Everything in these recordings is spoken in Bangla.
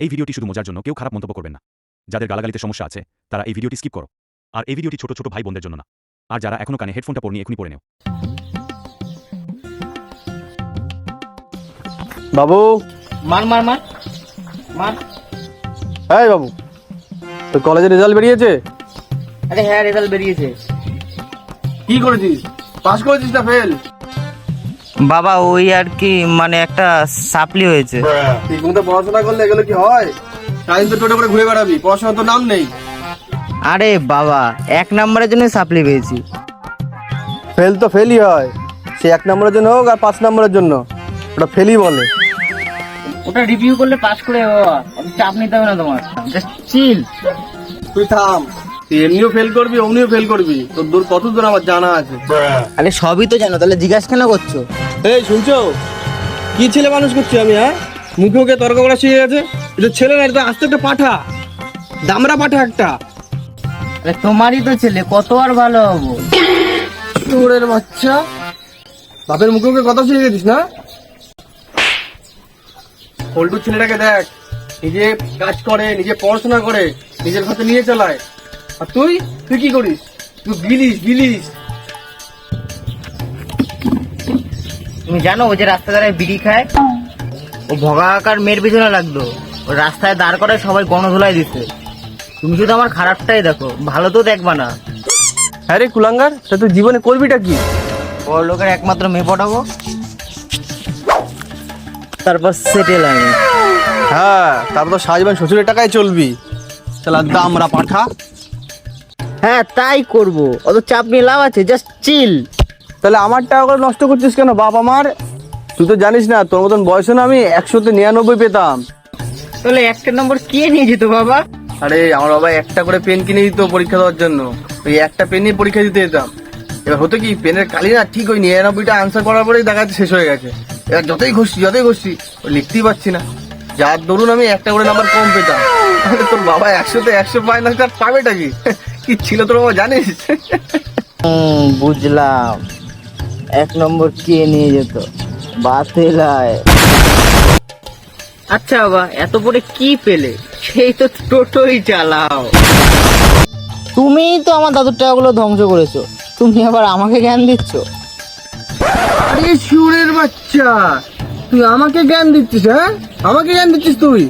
এই ভিডিওটি শুধু মজার জন্য, কেউ খারাপ মন্তব্য করবেন না। যাদের গালাগালিতে সমস্যা আছে তারা এই ভিডিওটি স্কিপ করো। আর এই ভিডিওটি ছোট ছোট ভাই বোনদের জন্য না। আর যারা এখনো কানে হেডফোনটা পরনি এখনই পরে নেও। বাবু, মার মার মার মার। হ্যাঁ বাবু, তোর কলেজের রেজাল্ট বেরিয়েছে? আরে হ্যাঁ, রেজাল্ট বেরিয়েছে। কি করেছিস, পাস করেছিস না ফেল? বাবা ওই আর কি, মানে একটা সাপ্লি হয়েছে। ঠিক মতো পড়াশোনা করলে এগুলো কি হয়? টাইম তো টোটো করে ঘুরে বেড়াবি, পড়াশোনা তো নাম নেই। আরে বাবা, 1 নম্বরের জন্য সাপ্লি পেয়েছি। ফেল তো ফেলই হয়, সে 1 নম্বরের জন্য হোক আর 5 নম্বরের জন্য, ওটা ফেলই বলে। ওটা রিভিউ করলে পাস করে বাবা, অত চাপ নিতে হবে না তোমার, জাস্ট চিল। তুই থাম, তুই এমনিও ফেল করবি অমনিও ফেল করবি, তোর দূর কত দূর আমার জানা আছে। আরে সবই তো জানো, তাহলে জিজ্ঞাসা কেন করছো? এই শুনছো, কি ছেলে মানুষ করছি আমি? হ্যাঁ, মুখে মুখে তর্ক করা শিখে গেছে। এটা ছেলে না, এটা আস্তে একটা পাঠা, দামরা পাঠা একটা। আরে তোমারই তো ছেলে, কত আর ভালো হবো। চোরের বাচ্চা, বাপের মুখে মুখে কথা শিখে গেছিস না? পল্টুর ছেলেটাকে দেখ, নিজে কাজ করে, নিজে পড়াশোনা করে, নিজের হাতে নিয়ে চালায়। আর তুই তুই কি করিস? তুই বিলিস বিলিস। তুমি জানো ও যে রাস্তা ধারে বিড়ি খায়, ও ভগাকার মেয়ের পিছনে লাগতো, ও রাস্তায় দাঁড় করে সবাই গণধোলাই দিচ্ছে। তুমি শুধু আমার খারাপটাই দেখো, ভালো তো দেখবা না। হ্যাঁ রে কুলাঙ্গার, তা তুই জীবনে করবিটা কি? বড় লোকের একমাত্র মেয়ে পটাবো, তারপর সেটেল আমি। হ্যাঁ, তারপর তো সারাজীবন শ্বশুরের টাকায় চলবি। চালা দামরা পাঠা। হ্যাঁ তাই করব, অত চাপ নিয়ে লাভ আছে, জাস্ট চিল। তাহলে আমার টাকাগুলো নষ্ট করছিস কেন বাপ আমার? তুই তো জানিস না, তোর মতন বয়সে না আমি 199 পেতাম। তাহলে 1 নম্বর কে নিয়ে যেত বাবা? আরে আমার বাবা একটা করে পেন কিনে দিত পরীক্ষা দেওয়ার জন্য, ওই একটা পেন নিয়ে পরীক্ষা দিতে যেতাম। এবার হতো কি, পেনের কালি না ঠিক ওই 99টা আনসার করার পরেই দেখা যাচ্ছে শেষ হয়ে গেছে। এবার যতই ঘষছি লিখতেই পারছি না, যার দরুন আমি একটা করে নাম্বার কম পেতাম। আরে তোর বাবা 100-তে 100 পায় না, তার পাবেটা কি? কি ছিল তোর বাবা জানিস? বুঝলাম, 1 নম্বর কে নিয়ে যেত, বাতেলায়। আচ্ছা বাবা, এত পরে কি পেলে? সেই তো টোটোই চালাও। তুমিই তো আমার দাদুর টাকাগুলো ধ্বংস করেছো, তুমি আবার আমাকে জ্ঞান দিচ্ছ? আরে শুয়োরের বাচ্চা, তুই আমাকে জ্ঞান দিচ্ছিস? হ্যাঁ, আমাকে জ্ঞান দিচ্ছিস তুই?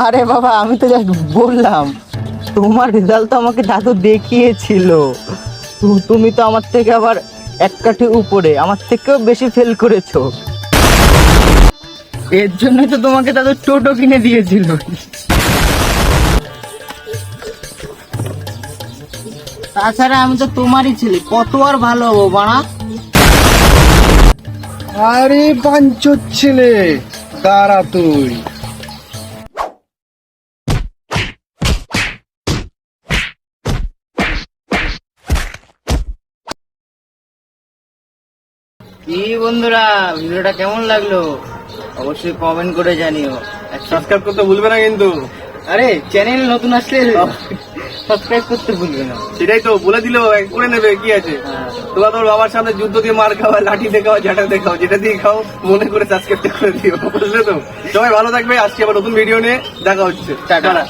আরে বাবা, আমি তো জাস্ট বললাম, তোমার রেজাল্ট তো আমাকে দাদু দেখিয়েছিল। তুমি তো আমার থেকে আবার 1 কাঠি উপরে, আমার থেকেও বেশি ফেল করেছো। এর জন্যই তো তোমাকে দাদু টোটো কিনে দিয়েছিল। তাছাড়া আমি তো তোমারই ছেলে, কত আর ভালো হবো বাড়া। আরে বাঞ্চোর ছেলে, দাঁড়া তুই। কি বন্ধুরা, ভিডিওটা কেমন লাগলো অবশ্যই কমেন্ট করে জানিও। সাবস্ক্রাইব করতে ভুলবে না কিন্তু। আরে চ্যানেল নতুন আসলে সাবস্ক্রাইব করতে ভুলবে না। সেটাই তো বলে দিল, করে নেবে, কি আছে? তোমরা তোর বাবার সামনে যুদ্ধ দিয়ে মার খাওয়া, লাঠি দিয়ে খাও, ঝাঁটা দিয়ে খাও, যেটা দিয়ে খাও মনে করে সাবস্ক্রাইব করে দিও, বুঝলে তো? সবাই ভালো থাকবে, আজকে আবার নতুন ভিডিও নিয়ে দেখা হচ্ছে। টাটা।